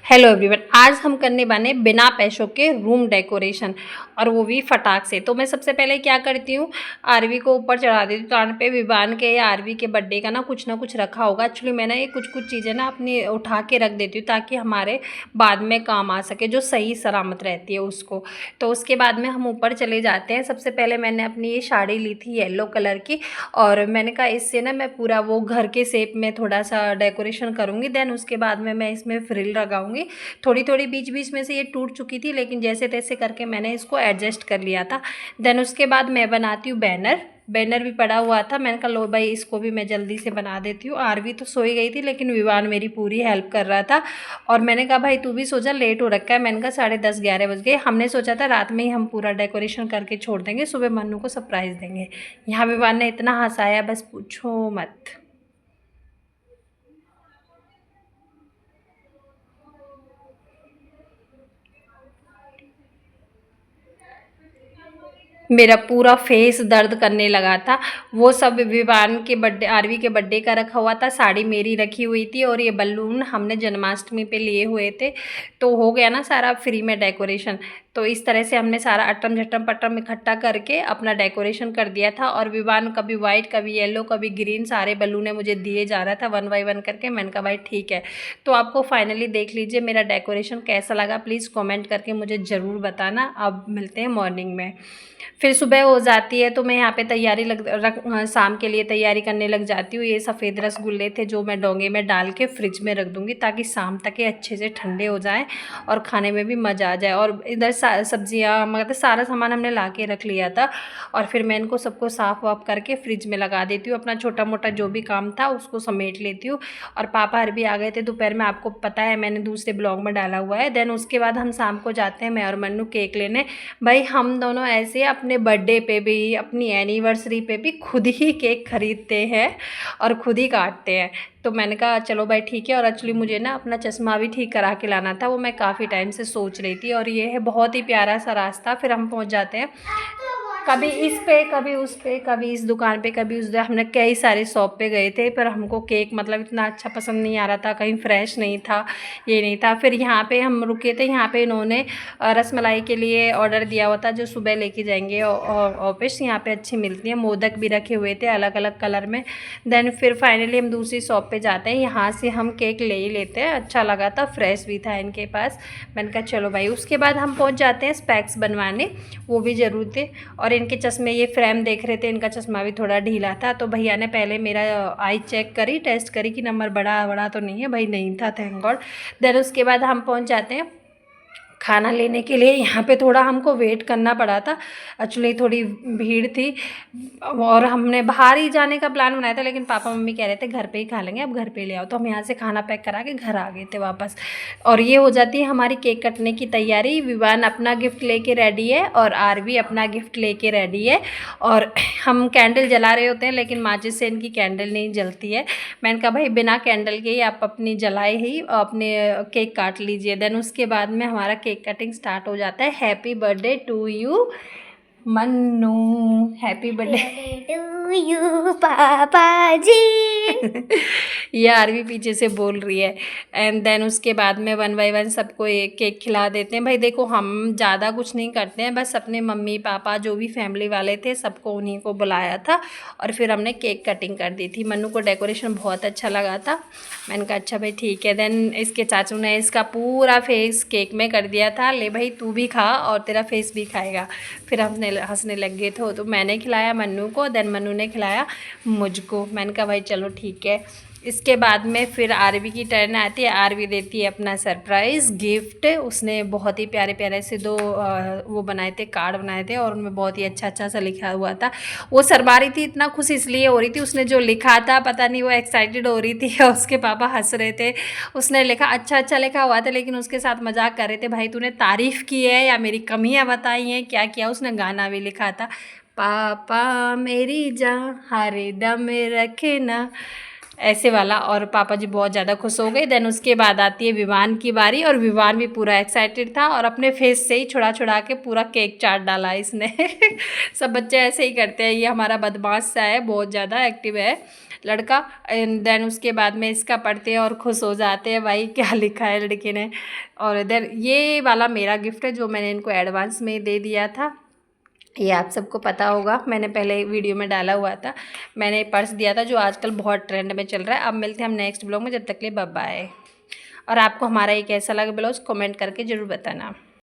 Hello everyone, आज हम करने वाले बिना पैसों के रूम डेकोरेशन और वो भी फटाक से। तो मैं सबसे पहले क्या करती हूँ, आरवी को ऊपर चढ़ा देती हूँ तान पे। विवान के या आरवी के बर्थडे का ना कुछ रखा होगा। एक्चुअली मैं ना ये कुछ चीज़ें ना अपनी उठा के रख देती हूँ ताकि हमारे बाद में काम आ सके, जो सही सलामत रहती है उसको। तो उसके बाद में हम ऊपर चले जाते हैं। सबसे पहले मैंने अपनी ये साड़ी ली थी येलो कलर की, और मैंने कहा इससे ना मैं पूरा वो घर के शेप में थोड़ा सा डेकोरेशन करूँगी। देन उसके बाद में मैं इसमें फ्रिल लगाऊंगी। थोड़ी थोड़ी बीच बीच में से ये टूट चुकी थी, लेकिन जैसे तैसे करके मैंने इसको एडजस्ट कर लिया था। देन उसके बाद मैं बनाती हूँ बैनर। बैनर भी पड़ा हुआ था, मैंने कहा लो भाई इसको भी मैं जल्दी से बना देती हूँ। आरवी तो सोई गई थी, लेकिन विवान मेरी पूरी हेल्प कर रहा था। और मैंने कहा भाई तू भी सो जा, लेट हो रखा है। मैंने कहा 10:30-11 बज गए। हमने सोचा था रात में ही हम पूरा डेकोरेशन करके छोड़ देंगे, सुबह मन्नू को सरप्राइज़ देंगे। यहाँ विवान ने इतना हंसाया, बस पूछो मत। मेरा पूरा फेस दर्द करने लगा था। वो सब विवान के बर्थडे, आरवी के बर्थडे का रखा हुआ था, साड़ी मेरी रखी हुई थी, और ये बलून हमने जन्माष्टमी पे लिए हुए थे। तो हो गया ना सारा फ्री में डेकोरेशन। तो इस तरह से हमने सारा अट्टम झट्टम पट्टम इकट्ठा करके अपना डेकोरेशन कर दिया था। और विवान कभी वाइट, कभी येलो, कभी ग्रीन, सारे बलूने मुझे दिए जा रहा था 1 बाय 1 करके। मैंने कहा भाई ठीक है। तो आपको फाइनली देख लीजिए मेरा डेकोरेशन कैसा लगा, प्लीज़ कमेंट करके मुझे ज़रूर बताना। अब मिलते हैं मॉर्निंग में। फिर सुबह हो जाती है तो मैं यहाँ पे तैयारी शाम के लिए तैयारी करने लग जाती हूँ। ये सफ़ेद रसगुल्ले थे जो मैं डोंगे में डाल के फ्रिज में रख दूँगी, ताकि शाम तक ये अच्छे से ठंडे हो जाएं और खाने में भी मज़ा आ जाए। और इधर सब्जियाँ मतलब सारा सामान हमने ला के रख लिया था, और फिर मैं इनको सबको साफ़ वाफ करके फ्रिज में लगा देती हूँ। अपना छोटा मोटा जो भी काम था उसको समेट लेती हूँ। और पापा भी आ गए थे दोपहर में, आपको पता है मैंने दूसरे ब्लॉग में डाला हुआ है। देन उसके बाद हम शाम को जाते हैं, मैं और मन्नू केक लेने। भाई हम दोनों ऐसे अपने बर्थडे पे भी, अपनी एनिवर्सरी पे भी खुद ही केक खरीदते हैं और खुद ही काटते हैं। तो मैंने कहा चलो भाई ठीक है। और एक्चुअली मुझे ना अपना चश्मा भी ठीक करा के लाना था, वो मैं काफ़ी टाइम से सोच रही थी। और ये है बहुत ही प्यारा सा रास्ता। फिर हम पहुंच जाते हैं कभी इस पे, कभी उस पे, कभी इस दुकान पे, कभी उस। हमने कई सारे शॉप पे गए थे, पर हमको केक मतलब इतना अच्छा पसंद नहीं आ रहा था, कहीं फ्रेश नहीं था, ये नहीं था। फिर यहाँ पे हम रुके थे, यहाँ पे इन्होंने रसमलाई के लिए ऑर्डर दिया हुआ था, जो सुबह लेके जाएंगे ऑफिस। यहाँ पे अच्छी मिलती हैं, मोदक भी रखे हुए थे अलग अलग कलर में। देन फिर फाइनली हम दूसरी शॉप पे जाते हैं, यहाँ से हम केक ले ही लेते हैं। अच्छा लगा था, फ्रेश भी था इनके पास। मैंने कहा चलो भाई। उसके बाद हम पहुँच जाते हैं स्पेक्स बनवाने, वो भी ज़रूर थे। और इनके चश्मे, ये फ्रेम देख रहे थे, इनका चश्मा भी थोड़ा ढीला था। तो भैया ने पहले मेरा आई चेक करी, टेस्ट करी कि नंबर बड़ा बड़ा तो नहीं है। भाई नहीं था, थैंक गॉड। देन उसके बाद हम पहुंच जाते हैं खाना लेने के लिए। यहाँ पे थोड़ा हमको वेट करना पड़ा था, एक्चुअली थोड़ी भीड़ थी। और हमने बाहर ही जाने का प्लान बनाया था, लेकिन पापा मम्मी कह रहे थे घर पे ही खा लेंगे, अब घर पे ले आओ। तो हम यहाँ से खाना पैक करा के घर आ गए थे वापस। और ये हो जाती है हमारी केक कटने की तैयारी। विवान अपना गिफ्ट लेके रेडी है, और आरवी अपना गिफ्ट लेके रेडी है। और हम कैंडल जला रहे होते हैं, लेकिन माचिस से इनकी कैंडल नहीं जलती है। मैंने कहा भाई बिना कैंडल के ही आप अपनी जलाए ही अपने केक काट लीजिए। देन उसके बाद में हमारा केक कटिंग स्टार्ट हो जाता है। Happy birthday to you Mannu, happy birthday to you papa ji. ये आरवी पीछे से बोल रही है। एंड देन उसके बाद में 1 बाय 1 सबको एक केक खिला देते हैं। भाई देखो हम ज़्यादा कुछ नहीं करते हैं, बस अपने मम्मी पापा जो भी फैमिली वाले थे सबको उन्हीं को बुलाया था, और फिर हमने केक कटिंग कर दी थी। मन्नू को डेकोरेशन बहुत अच्छा लगा था। मैंने कहा अच्छा भाई ठीक है। देन इसके चाचू ने इसका पूरा फेस केक में कर दिया था, ले भाई तू भी खा और तेरा फेस भी खाएगा। फिर हमने हंसने लग गए थे। तो मैंने खिलाया मन्नू को, देन मन्नू ने खिलाया मुझको। मैंने कहा भाई चलो ठीक है। इसके बाद में फिर आरवी की टर्न आती है। आरवी देती है अपना सरप्राइज़ गिफ्ट। उसने बहुत ही प्यारे प्यारे से 2 वो बनाए थे, कार्ड बनाए थे, और उनमें बहुत ही अच्छा अच्छा सा लिखा हुआ था। वो शर्मा रही थी, इतना खुश इसलिए हो रही थी, उसने जो लिखा था पता नहीं वो एक्साइटेड हो रही थी और उसके पापा हंस रहे थे। उसने लिखा अच्छा अच्छा लिखा हुआ था, लेकिन उसके साथ मजाक कर रहे थे, भाई तूने तारीफ़ की है या मेरी कमियाँ बताई हैं, क्या किया। उसने गाना भी लिखा था, पापा मेरी जान हरे दम रखना, ऐसे वाला। और पापा जी बहुत ज़्यादा खुश हो गए। देन उसके बाद आती है विवान की बारी, और विवान भी पूरा एक्साइटेड था, और अपने फेस से ही छुड़ा छुड़ा के पूरा केक चाट डाला इसने। सब बच्चे ऐसे ही करते हैं, ये हमारा बदमाश सा है, बहुत ज़्यादा एक्टिव है। लड़का। एंड देन उसके बाद में इसका पढ़ते हैं और खुश हो जाते हैं, भाई क्या लिखा है लड़के ने। और देन ये वाला मेरा गिफ्ट है जो मैंने इनको एडवांस में दे दिया था। ये आप सबको पता होगा, मैंने पहले वीडियो में डाला हुआ था। मैंने पर्स दिया था जो आजकल बहुत ट्रेंड में चल रहा है। अब मिलते हैं हम नेक्स्ट ब्लॉग में, जब तक के लिए बाय बाय। और आपको हमारा ये कैसा लगा ब्लॉग कमेंट करके ज़रूर बताना।